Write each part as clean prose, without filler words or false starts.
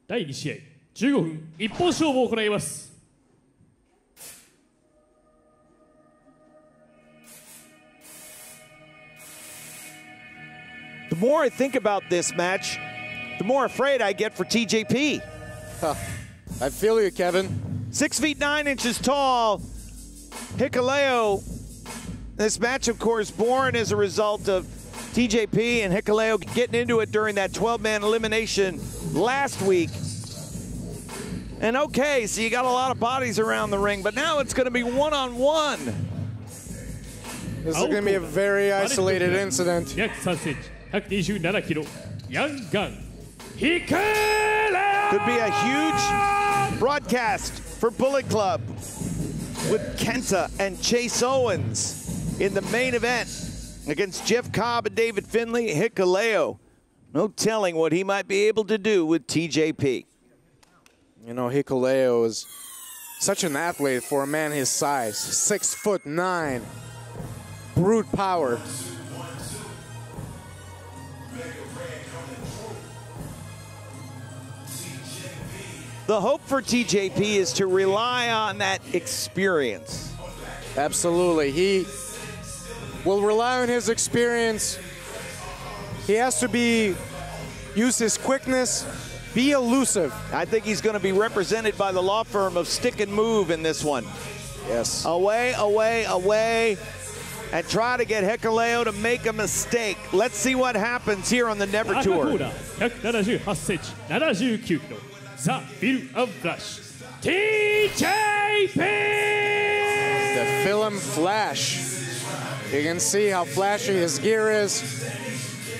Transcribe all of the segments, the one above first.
第2試合15分一本勝負を行います。 The more I think about this match, the more afraid I get for TJP. I feel you, Kevin. 6 feet 9 inches tall, Hikuleo. This match, of course, born as a result of TJP and Hikuleo getting into it during that 12-man elimination last week. And okay, so you got a lot of bodies around the ring, but now it's going to be one-on-one. This is going to be a very isolated incident. 約3センチ、127キロ、ヤンガン、Hikuleo! Could be a huge broadcast for Bullet Club with Kenta and Chase Owens in the main event against Jeff Cobb and David Finlay. Hikuleo, no telling what he might be able to do with TJP. You know, Hikuleo is such an athlete for a man his size. 6'9", brute power. The hope for TJP is to rely on that experience. Absolutely. He will rely on his experience. He has to use his quickness, be elusive. I think he's going to be represented by the law firm of Stick and Move in this one. Yes. Away, away, away, and try to get Hikuleo to make a mistake. Let's see what happens here on the Never Tour. 178センチ、79キロ、ザ・ビル・アブ・フラッシュ、TJP! The film Flash. You can see how flashy his gear is.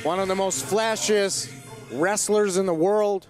One of the most flashiest wrestlers in the world.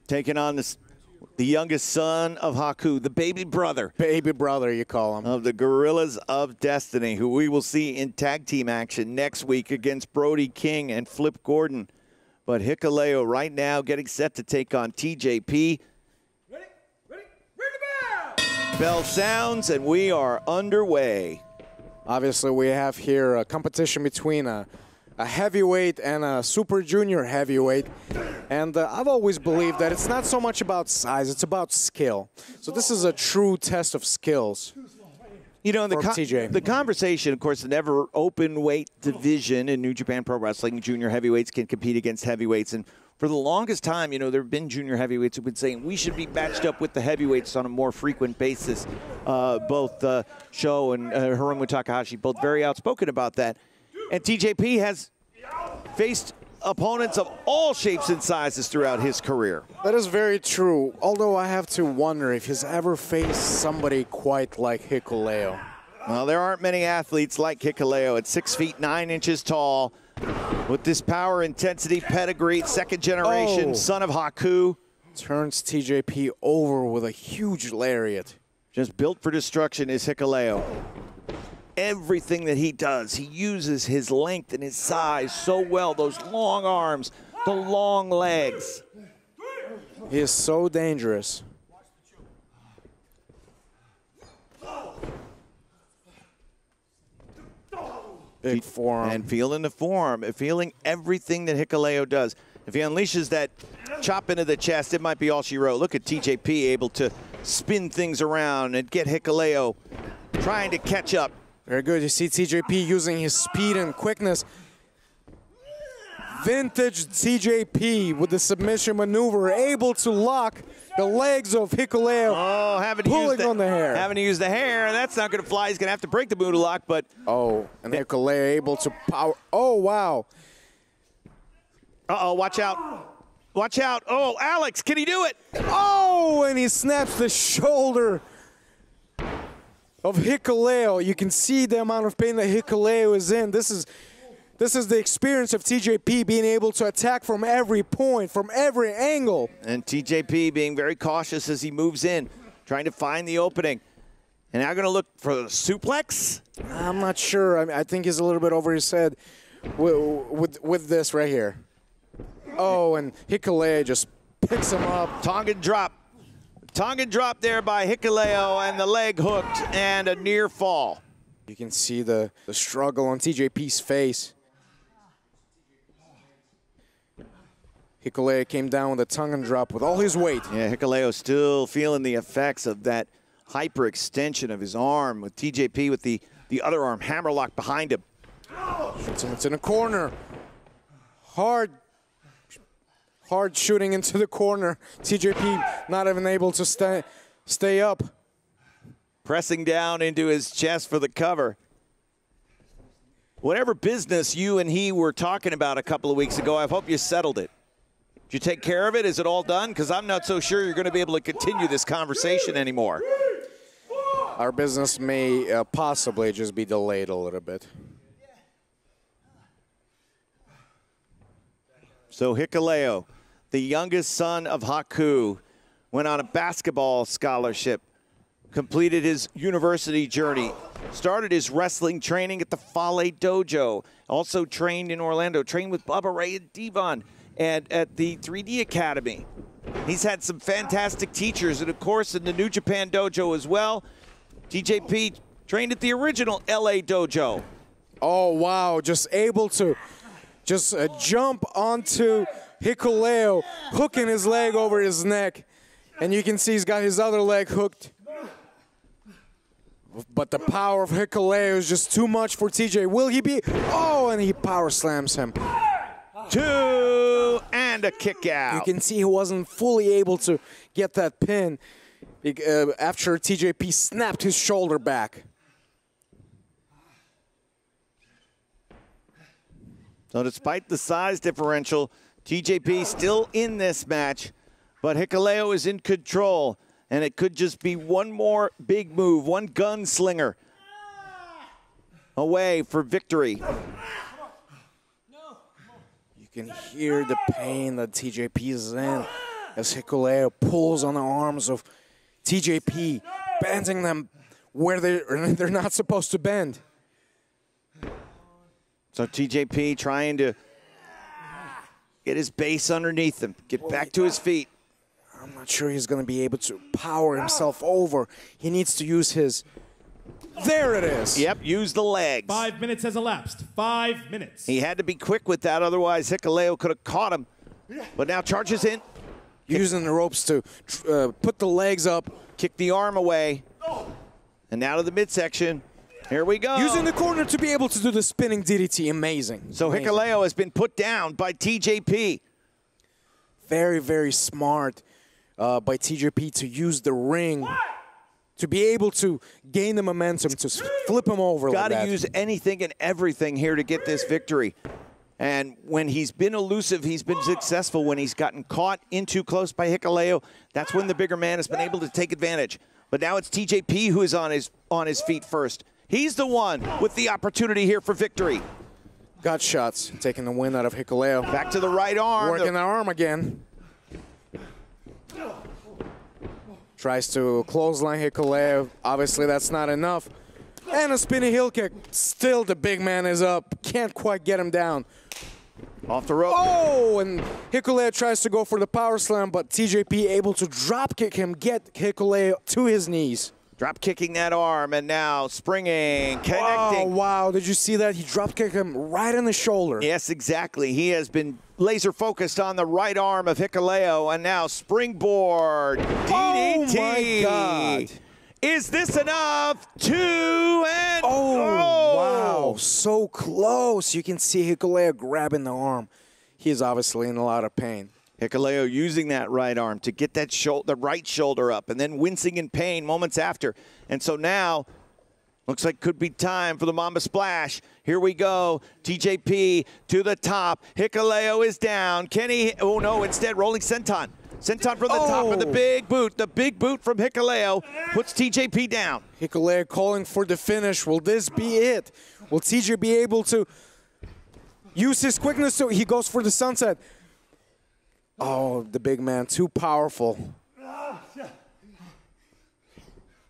Taking on the youngest son of Haku, the baby brother. Baby brother, you call him. Of the Gorillas of Destiny, who we will see in tag team action next week against Brody King and Flip Gordon. But Hikuleo right now getting set to take on TJP. Ready the bell! Bell sounds and we are underway. Obviously, we have here a competition between a heavyweight and a super junior heavyweight. And I've always believed that it's not so much about size, it's about skill. So this is a true test of skills. You know, TJ. The conversation, of course, the never open weight division in New Japan Pro Wrestling, junior heavyweights can compete against heavyweights. And for the longest time, you know, there have been junior heavyweights who've been saying we should be matched up with the heavyweights on a more frequent basis. Both Sho and Hiromu Takahashi, both very outspoken about that. And TJP has faced opponents of all shapes and sizes throughout his career. That is very true, although I have to wonder if he's ever faced somebody quite like Hikuleo. Well, there aren't many athletes like Hikuleo at 6 feet 9 inches tall, with this power, intensity, pedigree, second generation, son of Haku. Turns TJP over with a huge lariat. Just built for destruction is Hikuleo. Everything that he does, he uses his length and his size so well. Those long arms, the long legs. He is so dangerous. Big forearm. And feeling the forearm, feeling everything that Hikuleo does. If he unleashes that chop into the chest, it might be all she wrote. Look at TJP able to spin things around and get Hikuleo trying to catch up. Very good. You see TJP using his speed and quickness. Vintage TJP with the submission maneuver, able to lock the legs of Hikuleo. Oh, pulling on the hair. Having to use the hair. That's not going to fly. He's going to have to break the Buddha lock, but... Oh, and Hikuleo able to power... Oh, wow. Uh-oh, watch out. Watch out. Oh, Alex, can he do it? Oh, and he snaps the shoulder of Hikuleo. You can see the amount of pain that Hikuleo is in. This is the experience of TJP being able to attack from every point, from every angle. And TJP being very cautious as he moves in, trying to find the opening. And now going to look for the suplex? I'm not sure. I think he's a little bit over his head with this right here. Oh, and Hikuleo just picks him up. Tongan drop. Tongan drop there by Hikuleo, and the leg hooked, and a near fall. You can see the struggle on TJP's face. Hikuleo came down with a tongue and drop with all his weight. Yeah, Hikuleo still feeling the effects of that hyperextension of his arm, with TJP with the other arm hammerlock behind him. It's in a corner. Hard shooting into the corner. TJP not even able to stay up. Pressing down into his chest for the cover. Whatever business you and he were talking about a couple of weeks ago, I hope you settled it. Did you take care of it? Is it all done? Because I'm not so sure you're going to be able to continue this conversation anymore. Our business may possibly just be delayed a little bit. So Hikuleo, the youngest son of Haku, went on a basketball scholarship, completed his university journey, started his wrestling training at the Fale Dojo, also trained in Orlando, trained with Bubba Ray and Devon, and at the 3D Academy. He's had some fantastic teachers, and of course in the New Japan Dojo as well. TJP trained at the original LA Dojo. Oh, wow, just able to jump onto Hikuleo, hooking his leg over his neck. And you can see he's got his other leg hooked. But the power of Hikuleo is just too much for TJ. Will he be? Oh, and he power slams him. 2 and a kick out. You can see he wasn't fully able to get that pin after TJP snapped his shoulder back. So despite the size differential, TJP still in this match, but Hikuleo is in control, and it could just be one more big move, one gunslinger away for victory. You can hear the pain that TJP is in as Hikuleo pulls on the arms of TJP, bending them where they're not supposed to bend. So TJP trying to get his base underneath him, get back to his feet. I'm not sure he's going to be able to power himself over. He needs to use his... There it is. Yep, use the legs. 5 minutes has elapsed. 5 minutes. He had to be quick with that, otherwise Hikuleo could have caught him. But now charges in. Using the ropes to put the legs up. Kick the arm away. And now to the midsection. Here we go. Using the corner to be able to do the spinning DDT. Amazing. So Amazing. Hikuleo has been put down by TJP. Very, very smart by TJP to use the ring to be able to gain the momentum to flip him over. Got to like that. use anything and everything here to get this victory. And when he's been elusive, he's been successful. When he's gotten caught in too close by Hikuleo, that's when the bigger man has been able to take advantage. But now it's TJP who is on his feet first. He's the one with the opportunity here for victory. Gut shots, taking the win out of Hikuleo. Back to the right arm. Working the arm again. Tries to clothesline Hikuleo. Obviously, that's not enough. And a spinning heel kick. Still, the big man is up. Can't quite get him down. Off the rope. Oh, and Hikuleo tries to go for the power slam, but TJP able to drop kick him, get Hikuleo to his knees. Drop kicking that arm, and now springing, connecting. Oh, wow. Did you see that? He drop kicked him right in the shoulder. Yes, exactly. He has been laser focused on the right arm of Hikuleo, and now springboard DDT. Oh, my God. Is this enough? 2 and oh, wow. So close. You can see Hikuleo grabbing the arm. He's obviously in a lot of pain. Hikuleo using that right arm to get that the right shoulder up, and then wincing in pain moments after. And so now, looks like could be time for the Mamba Splash. Here we go. TJP to the top. Hikuleo is down. Can he? Oh, no, instead rolling senton. Senton from the top of the big boot. The big boot from Hikuleo puts TJP down. Hikuleo calling for the finish. Will this be it? Will TJ be able to use his quickness so he goes for the sunset? Oh, the big man, too powerful.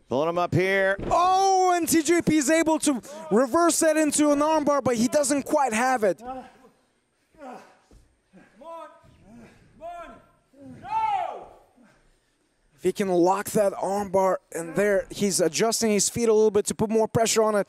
Pulling him up here. Oh, and TJP is able to reverse that into an armbar, but he doesn't quite have it. Come on. No! If he can lock that armbar, and there, he's adjusting his feet a little bit to put more pressure on it.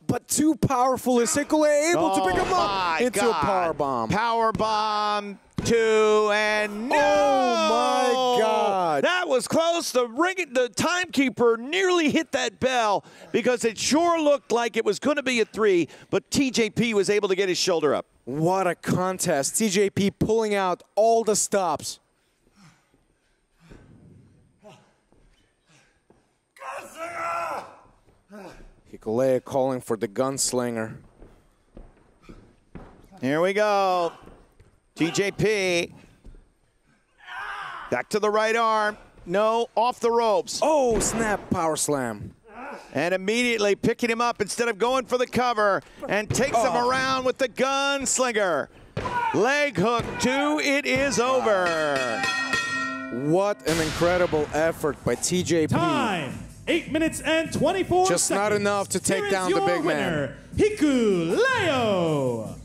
But too powerful is Hikuleo able to pick him up into a power bomb. Power bomb. 2, and no! Oh, my God. That was close. The timekeeper nearly hit that bell because it sure looked like it was going to be a 3, but TJP was able to get his shoulder up. What a contest. TJP pulling out all the stops. Hikuleo calling for the gunslinger. Here we go. TJP. Back to the right arm. No, off the ropes. Oh, snap power slam. And immediately picking him up instead of going for the cover and takes him around with the gunslinger. Leg hook 2, it is over. What an incredible effort by TJP. Time, 8 minutes and 24 Just seconds. not enough to take Here is down the your big winner, man. Hikuleo.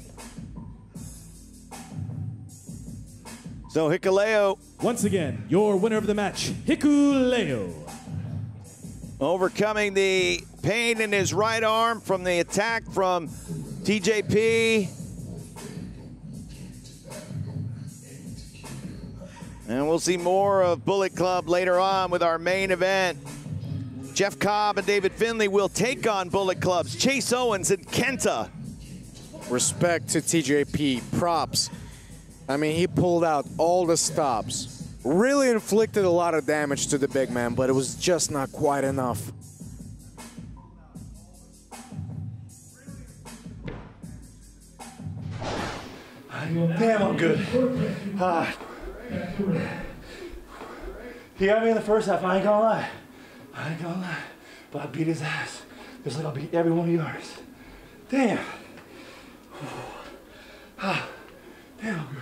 So Hikuleo Once again, your winner of the match, Hikuleo. overcoming the pain in his right arm from the attack from TJP. And we'll see more of Bullet Club later on with our main event. Jeff Cobb and David Finlay will take on Bullet Club's Chase Owens and Kenta. Respect to TJP, props. I mean, he pulled out all the stops. Really inflicted a lot of damage to the big man, but it was just not quite enough. Damn, I'm good. He got me in the first half, I ain't gonna lie. I ain't gonna lie. But I beat his ass. Just like I'll beat every one of yours. Damn. Damn, I'm good.